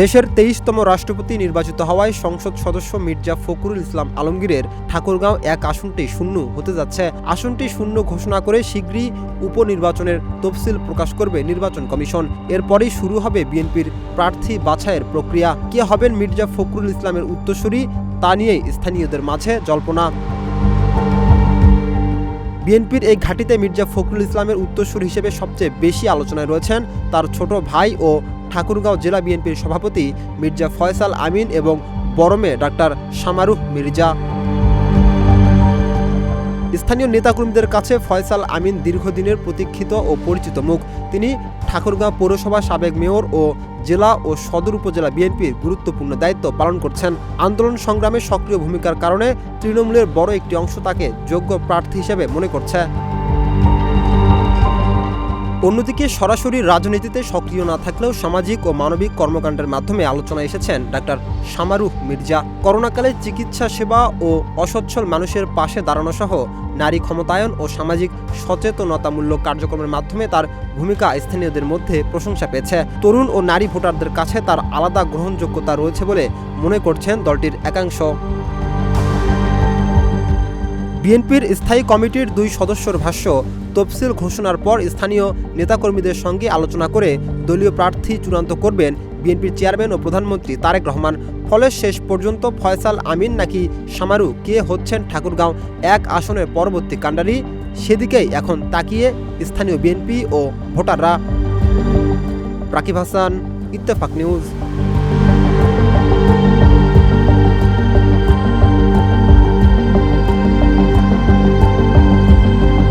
দেশের ২৩তম রাষ্ট্রপতি নির্বাচিত হওয়ায় সংসদ সদস্য মির্জা ফখরুল ইসলাম আলমগীরের ঠাকুরগাঁও এক আসনটি শূন্য হতে যাচ্ছে। আসনটি শূন্য ঘোষণা করে শীঘ্রই উপনির্বাচনের তফসিল প্রকাশ করবে নির্বাচন কমিশন। এরপরই শুরু হবে বিএনপির প্রার্থী বাছাইয়ের প্রক্রিয়া। কে হবেন মির্জা ফখরুল ইসলামের উত্তরসূরি তা নিয়েই স্থানীয়দের মাঝে জল্পনা। বিএনপির এই ঘাঁটিতে মির্জা ফখরুল ইসলামের উত্তরসূরি হিসেবে সবচেয়ে বেশি আলোচনায় রয়েছেন তার ছোট ভাই ও ঠাকুরগাঁও জেলা বিএনপির সভাপতি মির্জা ফয়সাল আমিন এবং বড় মেয়ে ডাক্তার শামারুহ মির্জা। স্থানীয় নেতাকর্মীদের কাছে ফয়সাল আমিন দীর্ঘদিনের প্রতীক্ষিত ও পরিচিত মুখ। তিনি ঠাকুরগাঁও পৌরসভা সাবেক মেয়র ও জেলা ও সদর উপজেলা বিএনপির গুরুত্বপূর্ণ দায়িত্ব পালন করছেন। আন্দোলন সংগ্রামে সক্রিয় ভূমিকার কারণে তৃণমূলের বড় একটি অংশ তাকে যোগ্য প্রার্থী হিসেবে মনে করছে। অন্যদিকে সরাসরি রাজনীতিতে সক্রিয় না থাকলেও সামাজিক ও মানবিক কর্মকাণ্ডের মাধ্যমে আলোচনায় এসেছেন ডাক্তার শামারুহ মির্জা। করোনাকালে চিকিৎসা সেবা ও অসচ্ছল মানুষের পাশে দাঁড়ানো সহ নারী ক্ষমতায়ন ও সামাজিক সচেতনতামূলক কার্যক্রমের মাধ্যমে তার ভূমিকা স্থানীয়দের মধ্যে প্রশংসা পেয়েছে। তরুণ ও নারী ভোটারদের কাছে তার আলাদা গ্রহণযোগ্যতা রয়েছে বলে মনে করছেন দলটির একাংশ। বিএনপির স্থায়ী কমিটির 2 সদস্যর ভাষ্য, তফসিল ঘোষণার পর স্থানীয় নেতাকর্মীদের সঙ্গে আলোচনা করে দলীয় প্রার্থী চূড়ান্ত করবেন বিএনপির চেয়ারম্যান ও প্রধানমন্ত্রী তারেক রহমান। ফলে শেষ পর্যন্ত ফয়সাল আমিন নাকি শামারু কে হচ্ছেন ঠাকুরগাঁও এক আসনের পরবর্তী কাণ্ডারি, সেদিকেই এখন তাকিয়ে স্থানীয় বিএনপি ও ভোটাররা। রাকিব হাসান, ইত্তেফাক নিউজ।